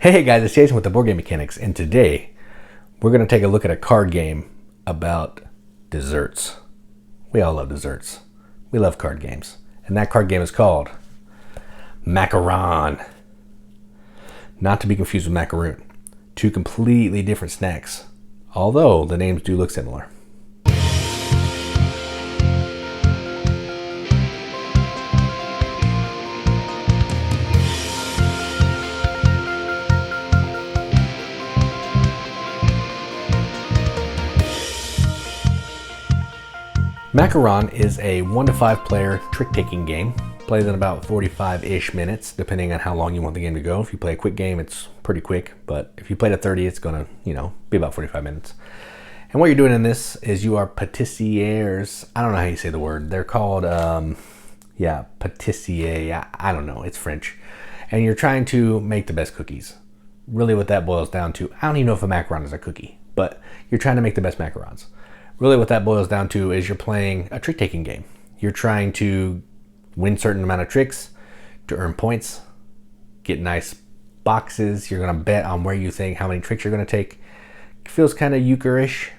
Hey guys, it's Jason with the Board Game Mechanics, and today we're going to take a look at a card game about desserts. We all love desserts. We love card games. And that card game is called Macaron. Not to be confused with macaroon. Two completely different snacks, although the names do look similar. Macaron is a 1 to 5 player trick-taking game. Plays in about 45-ish minutes, depending on how long you want the game to go. If you play a quick game, it's pretty quick, but if you play to 30, it's gonna, be about 45 minutes. And what you're doing in this is you are pâtissiers. I don't know how you say the word. They're called, pâtissier. I don't know. It's French. And you're trying to make the best cookies. Really what that boils down to, I don't even know if a macaron is a cookie, but you're trying to make the best macarons. Really what that boils down to is you're playing a trick-taking game. You're trying to win a certain amount of tricks to earn points, get nice boxes. You're going to bet on where you think how many tricks you're going to take. It feels kind of euchre-ish,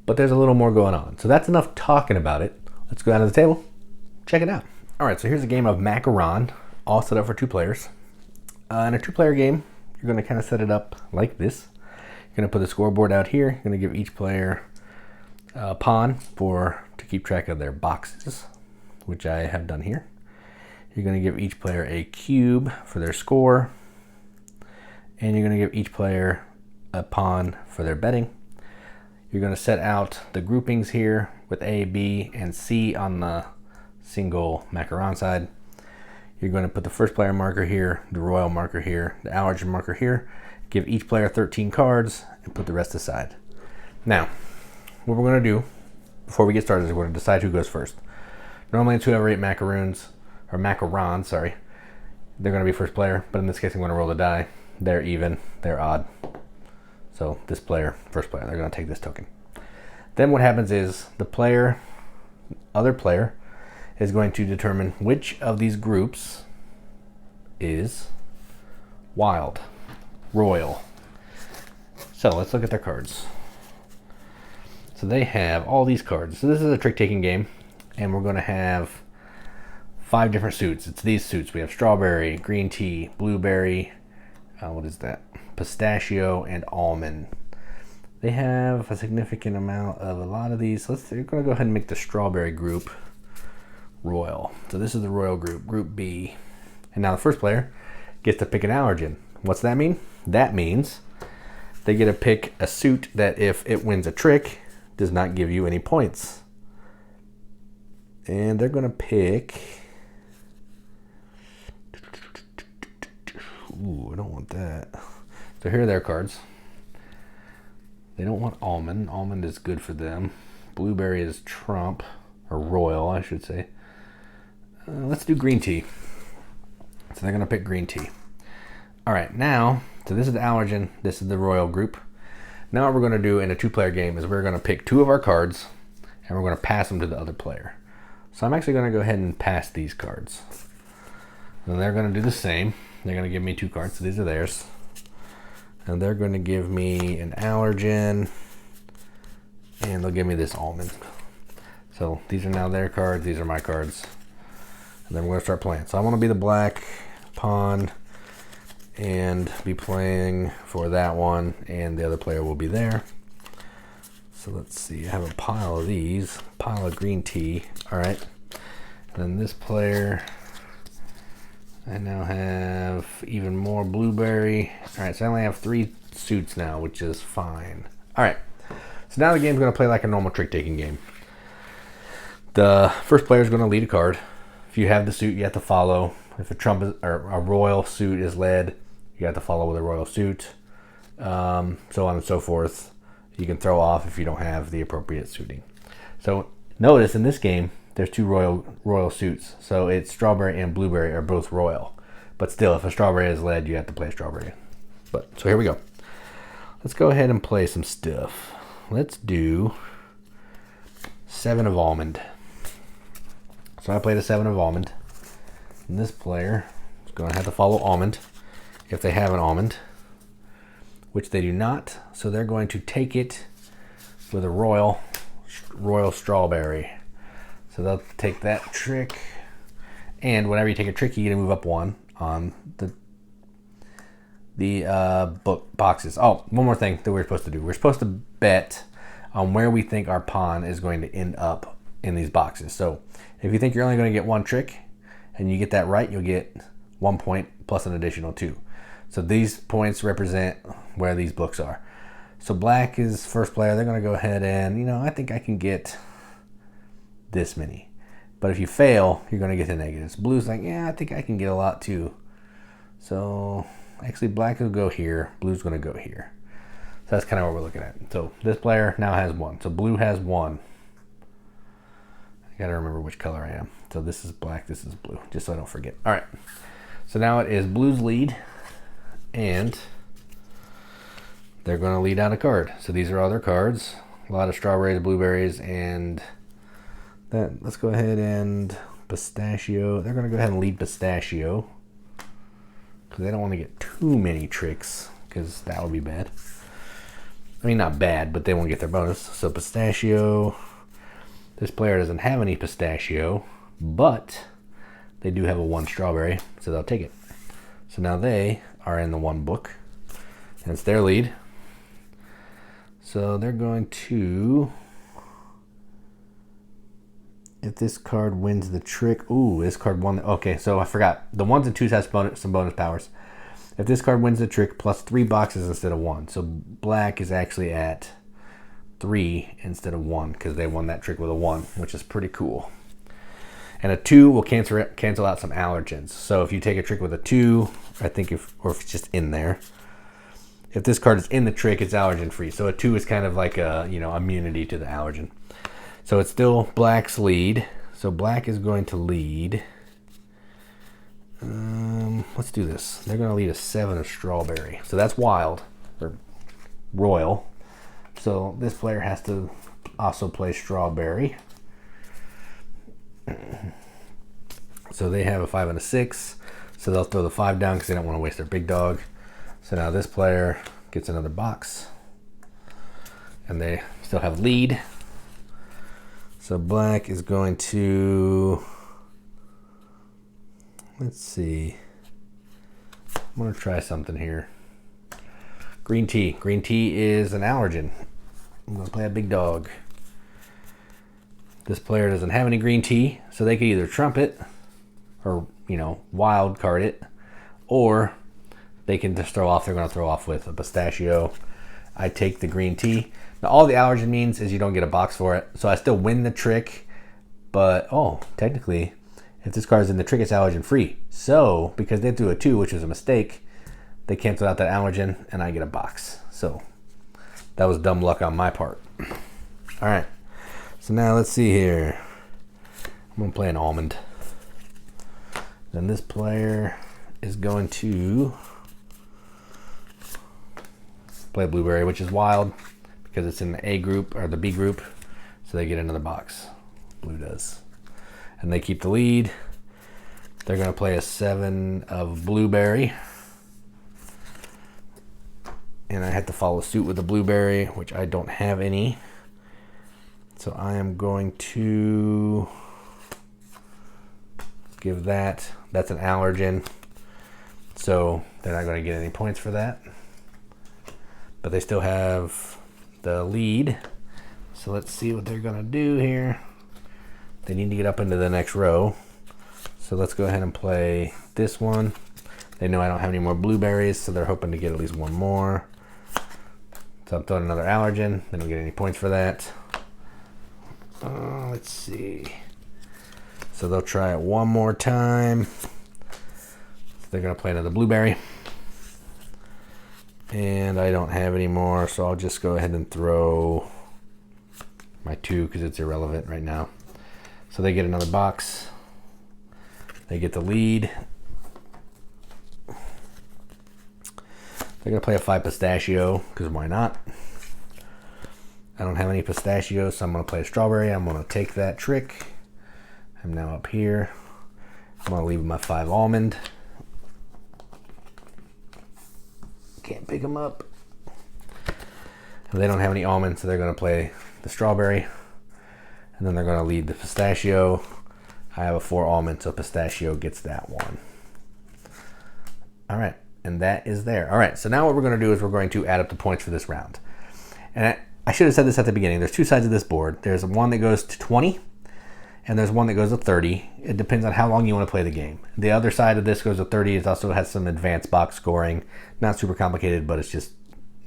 but there's a little more going on. So that's enough talking about it. Let's go down to the table, check it out. All right, so here's a game of Macaron, all set up for 2 players. In a 2-player game, you're going to kind of set it up like this. You're going to put the scoreboard out here. You're going to give each player a pawn to keep track of their boxes, which I have done here. You're going to give each player a cube for their score, and you're going to give each player a pawn for their betting. You're going to set out the groupings here with A, B, and C on the single macaron side. You're going to put the first player marker here, the royal marker here, the allergen marker here. Give each player 13 cards and put the rest aside. Now, what we're going to do before we get started is we're going to decide who goes first. Normally it's whoever ate macarons, they're going to be first player, but in this case I'm going to roll the die. They're even, they're odd. So this player, first player, they're going to take this token. Then what happens is the other player is going to determine which of these groups is wild, royal. So let's look at their cards. So they have all these cards. So this is a trick-taking game, and we're going to have 5 different suits. It's these suits. We have strawberry, green tea, blueberry, pistachio, and almond. They have a significant amount of a lot of these. We're going to go ahead and make the strawberry group royal. So this is the royal group, group B. And now the first player gets to pick an allergen. What's that mean? That means they get to pick a suit that if it wins a trick, does not give you any points. And they're going to pick... Ooh, I don't want that. So here are their cards. They don't want almond. Almond is good for them. Blueberry is trump, or royal, I should say. Let's do green tea. So they're going to pick green tea. All right, now, so this is the allergen. This is the royal group. Now what we're going to do in a 2-player game is we're going to pick 2 of our cards and we're going to pass them to the other player. So I'm actually going to go ahead and pass these cards. And they're going to do the same. They're going to give me 2 cards, so these are theirs. And they're going to give me an allergen and they'll give me this almond. So these are now their cards, these are my cards. And then we're going to start playing. So I want to be the black pawn and be playing for that one, and the other player will be there. So let's see, I have a pile of these, pile of green tea. All right, then this player, I now have even more blueberry. All right, so I only have 3 suits now, which is fine. All right, so now the game's gonna play like a normal trick-taking game. The first player is gonna lead a card. If you have the suit, you have to follow. If a trump is, or a royal suit is led, you have to follow with a royal suit, so on and so forth. You can throw off if you don't have the appropriate suiting. So notice in this game, there's 2 royal suits. So it's strawberry and blueberry are both royal. But still, if a strawberry is led, you have to play strawberry. So here we go. Let's go ahead and play some stuff. Let's do 7 of almond. So I played a 7 of almond. And this player is going to have to follow almond if they have an almond. which they do not. So they're going to take it with a royal strawberry. So they'll take that trick. And whenever you take a trick, you get to move up one on the book boxes. Oh, one more thing that we're supposed to do. We're supposed to bet on where we think our pawn is going to end up in these boxes. So if you think you're only going to get one trick and you get that right, you'll get 1 point plus an additional 2. So these points represent where these books are. So black is first player. They're going to go ahead and, I think I can get this many. But if you fail, you're going to get the negatives. Blue's like, yeah, I think I can get a lot too. So actually black will go here. Blue's going to go here. So that's kind of what we're looking at. So this player now has 1. So blue has 1. I got to remember which color I am. So this is black, this is blue, just so I don't forget. All right. So now it is blue's lead. And they're going to lead out a card. So these are all their cards. A lot of strawberries, blueberries, and that. Let's go ahead and pistachio. They're going to go ahead and lead pistachio because they don't want to get too many tricks because that would be bad. I mean, not bad, but they won't get their bonus. So pistachio. This player doesn't have any pistachio, but they do have a 1 strawberry, so they'll take it. So now they are in the 1 book, and it's their lead. So they're going to, if this card wins the trick, ooh, this card won. Okay, so I forgot. The 1s and 2s have some bonus powers. If this card wins the trick, plus 3 boxes instead of 1. So black is actually at 3 instead of 1 because they won that trick with a 1, which is pretty cool. And a 2 will cancel out some allergens. So if you take a trick with a 2, I think or if it's just in there, if this card is in the trick, it's allergen free. So a 2 is kind of like a immunity to the allergen. So it's still black's lead. So black is going to lead. Let's do this. They're going to lead a 7 of strawberry. So that's wild or royal. So this player has to also play strawberry. So they have a 5 and a 6. So they'll throw the 5 down because they don't want to waste their big dog. So now this player gets another box. And they still have lead. So black is going to, let's see. I'm going to try something here. Green tea. Green tea is an allergen. I'm going to play a big dog. This player doesn't have any green tea, so they could either trump it or, wild card it, or they can just throw off. They're going to throw off with a pistachio. I take the green tea. Now, all the allergen means is you don't get a box for it, so I still win the trick, but, technically, if this card is in the trick, it's allergen free. So, because they threw a 2, which was a mistake, they canceled out that allergen, and I get a box. So, that was dumb luck on my part. All right. So now let's see here. I'm going to play an almond. Then this player is going to play a blueberry, which is wild because it's in the A group or the B group. So they get another box. Blue does. And they keep the lead. They're going to play a 7 of blueberry. And I have to follow suit with the blueberry, which I don't have any. So I am going to give that. That's an allergen. So they're not going to get any points for that. But they still have the lead. So let's see what they're going to do here. They need to get up into the next row. So let's go ahead and play this one. They know I don't have any more blueberries, so they're hoping to get at least 1 more. So I'm throwing another allergen. They don't get any points for that. Let's see. So they'll try it 1 more time. So they're going to play another blueberry. And I don't have any more, so I'll just go ahead and throw my 2 because it's irrelevant right now. So they get another box. They get the lead. They're going to play a 5 pistachio because why not? I don't have any pistachios, so I'm going to play a strawberry. I'm going to take that trick. I'm now up here. I'm going to leave my 5 almond. Can't pick them up. They don't have any almond, so they're going to play the strawberry. And then they're going to lead the pistachio. I have a 4 almond, so pistachio gets that one. All right, and that is there. All right, so now what we're going to do is we're going to add up the points for this round. And I should have said this at the beginning. There's 2 sides of this board. There's one that goes to 20, and there's one that goes to 30. It depends on how long you want to play the game. The other side of this goes to 30. It also has some advanced box scoring. Not super complicated, but it's just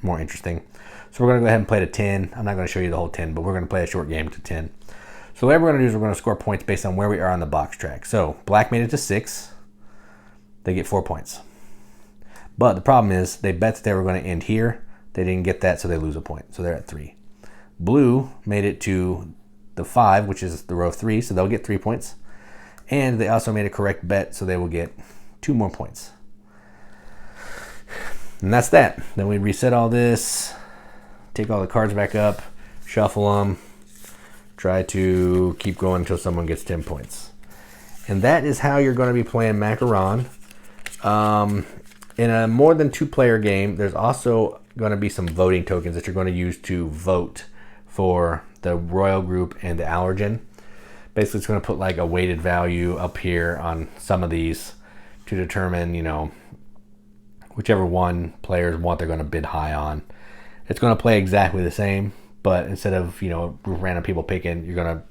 more interesting. So we're going to go ahead and play to 10. I'm not going to show you the whole 10, but we're going to play a short game to 10. So what we're going to do is we're going to score points based on where we are on the box track. So black made it to 6. They get 4 points. But the problem is they bet that they were going to end here. They didn't get that, so they lose a point. So they're at 3. Blue made it to the 5, which is the row 3, so they'll get 3 points. And they also made a correct bet, so they will get 2 more points. And that's that. Then we reset all this, take all the cards back up, shuffle them, try to keep going until someone gets 10 points. And that is how you're going to be playing Macaron. In a more than 2-player game, there's also going to be some voting tokens that you're going to use to vote for the royal group and the allergen. Basically, it's going to put like a weighted value up here on some of these to determine, you know, whichever one players want they're going to bid high on. It's going to play exactly the same, but instead of, you know, random people picking, you're going to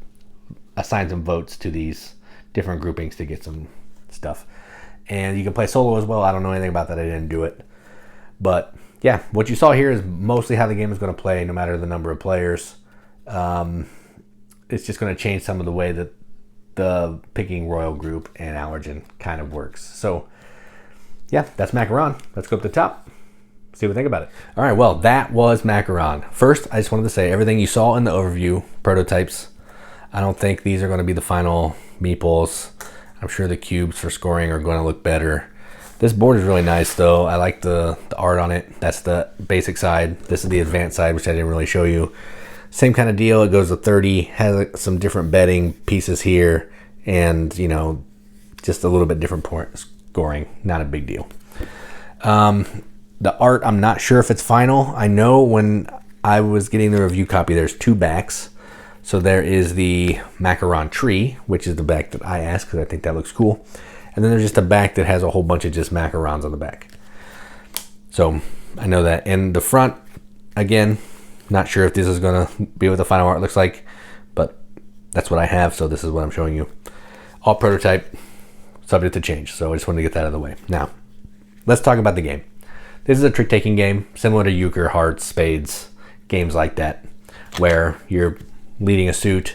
assign some votes to these different groupings to get some stuff. And you can play solo as well. I don't know anything about that. I didn't do it. But yeah, what you saw here is mostly how the game is going to play no matter the number of players. It's just going to change some of the way that the picking royal group and allergen kind of works. So yeah, that's Macaron. Let's go up to the top. See what we think about it. All right, well, that was Macaron. First, I just wanted to say everything you saw in the overview, prototypes, I don't think these are going to be the final meeples. I'm sure the cubes for scoring are going to look better. This board is really nice though. I like the art on it. That's the basic side. This is the advanced side, which I didn't really show you. Same kind of deal. It goes to 30, has some different betting pieces here, and you know, just a little bit different point scoring. Not a big deal. The art, I'm not sure if it's final. I know when I was getting the review copy, there's 2 backs. So there is the Macaron tree, which is the back that I asked because I think that looks cool. And then there's just a back that has a whole bunch of just macarons on the back. So I know that. And the front, again, not sure if this is going to be what the final art looks like, but that's what I have. So this is what I'm showing you. All prototype, subject to change. So I just wanted to get that out of the way. Now, let's talk about the game. This is a trick-taking game, similar to euchre, hearts, spades, games like that, where you're leading a suit.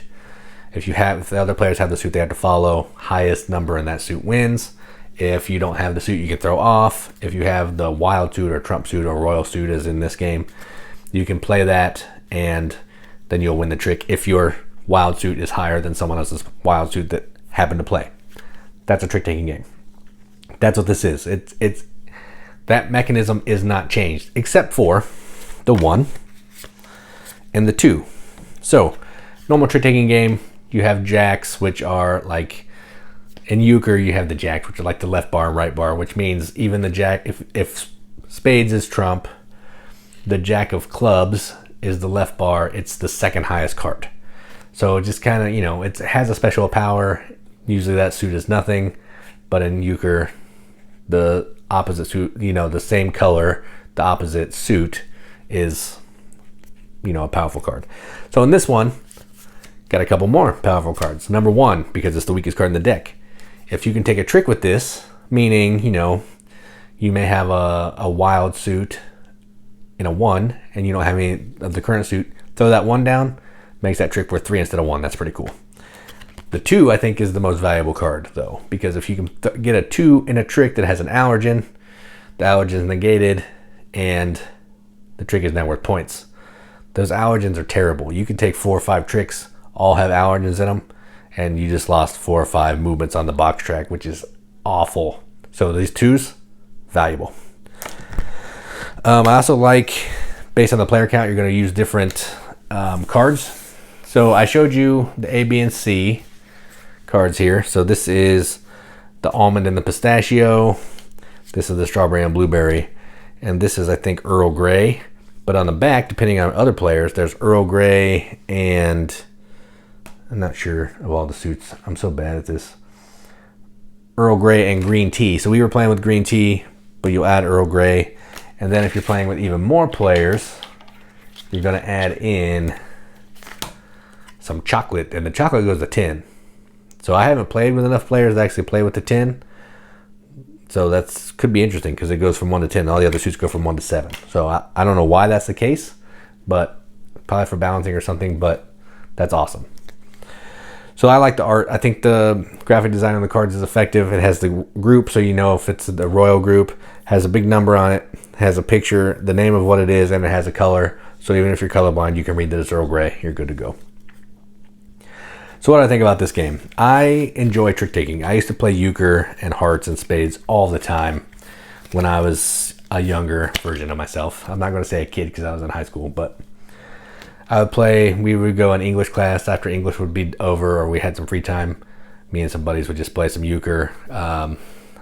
If the other players have the suit they have to follow, highest number in that suit wins. If you don't have the suit, you can throw off. If you have the wild suit or trump suit or royal suit, as in this game, you can play that and then you'll win the trick if your wild suit is higher than someone else's wild suit that happened to play. That's a trick-taking game. That's what this is. It's that mechanism is not changed except for the 1 and the 2. So normal trick-taking game, you have jacks, which are like, in euchre, you have the jacks, which are like the left bar and right bar, which means even the jack, if spades is trump, the jack of clubs is the left bar, it's the second highest card. So it just kind of, you know, it has a special power. Usually that suit is nothing, but in euchre, the opposite suit, you know, the same color, the opposite suit is, you know, a powerful card. So in this one, got a couple more powerful cards. Number 1, because it's the weakest card in the deck. If you can take a trick with this, meaning, you know, you may have a wild suit in a 1 and you don't have any of the current suit, throw that 1 down, makes that trick worth 3 instead of 1. That's pretty cool. The 2, I think, is the most valuable card though, because if you can get a 2 in a trick that has an allergen, the allergen is negated and the trick is now worth points. Those allergens are terrible. You can take 4 or 5 tricks, all have allergens in them, and you just lost 4 or 5 movements on the box track, which is awful. So these 2s, valuable. I also like, based on the player count, you're going to use different cards. So I showed you the A, B, and C cards here. So this is the almond and the pistachio. This is the strawberry and blueberry. And this is, I think, Earl Grey. But on the back, depending on other players, there's Earl Grey and I'm not sure of all the suits. I'm so bad at this. Earl Grey and green tea. So we were playing with green tea, but you'll add Earl Grey. And then if you're playing with even more players, you're going to add in some chocolate. And the chocolate goes to 10. So I haven't played with enough players to actually play with the 10. So that's could be interesting because it goes from 1 to 10. All the other suits go from 1 to 7. So I don't know why that's the case, but probably for balancing or something, but that's awesome. So I like the art. I think the graphic design on the cards is effective. It has the group, so you know if it's the royal group, has a big number on it, has a picture, the name of what it is, and it has a color. So even if you're colorblind, you can read that it's Earl Grey. You're good to go. So what do I think about this game? I enjoy trick taking. I used to play euchre and hearts and spades all the time when I was a younger version of myself. I'm not going to say a kid because I was in high school, but I would play. We would go in English class after English would be over or we had some free time. Me and some buddies would just play some euchre.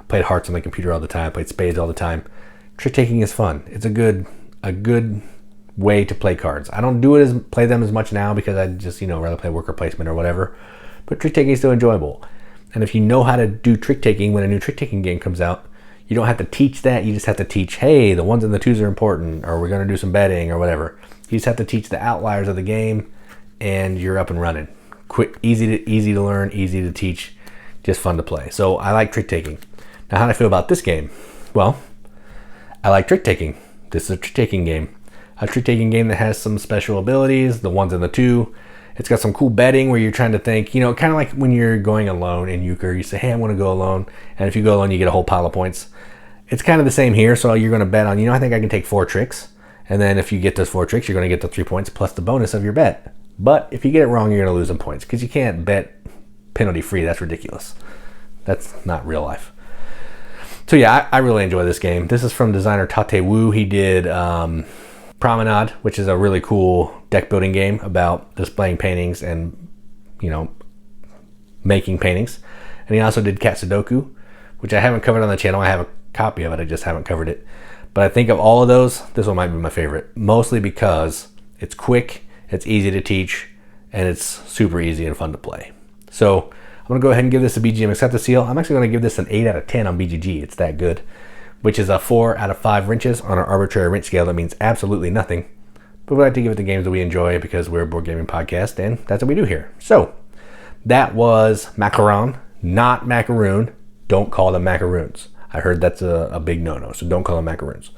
Played hearts on the computer all the time. Played spades all the time. Trick taking is fun. It's a good way to play cards. I don't play them as much now because I just rather play worker placement or whatever. But trick taking is still enjoyable. And if you know how to do trick taking when a new trick taking game comes out, you don't have to teach that. You just have to teach, hey, the ones and the twos are important, or we're going to do some betting or whatever. You just have to teach the outliers of the game, and you're up and running. Quick, easy to learn, easy to teach, just fun to play. So I like trick taking. Now, how do I feel about this game? Well, I like trick taking. This is a trick taking game. A trick taking game that has some special abilities, the 1s and the 2. It's got some cool betting where you're trying to think, kind of like when you're going alone in euchre, you say, hey, I want to go alone. And if you go alone, you get a whole pile of points. It's kind of the same here. So you're going to bet on, I think I can take 4 tricks. And then if you get those 4 tricks, you're going to get the 3 points plus the bonus of your bet. But if you get it wrong, you're going to lose some points because you can't bet penalty free. That's ridiculous. That's not real life. So yeah, I really enjoy this game. This is from designer Tate Wu. He did Promenade, which is a really cool deck building game about displaying paintings and, making paintings. And he also did Cat Sudoku, which I haven't covered on the channel. I have a copy of it. I just haven't covered it. But I think of all of those, this one might be my favorite. Mostly because it's quick, it's easy to teach, and it's super easy and fun to play. So I'm going to go ahead and give this a BGM accepted seal. I'm actually going to give this an 8 out of 10 on BGG. It's that good. Which is a 4 out of 5 wrenches on an arbitrary wrench scale. That means absolutely nothing. But we like to give it the games that we enjoy because we're a board gaming podcast, and that's what we do here. So that was Macaron, not macaroon. Don't call them macaroons. I heard that's a big no-no, so don't call them macaroons.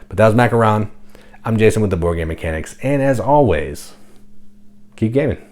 But that was Macaron. I'm Jason with the Board Game Mechanics, and as always, keep gaming.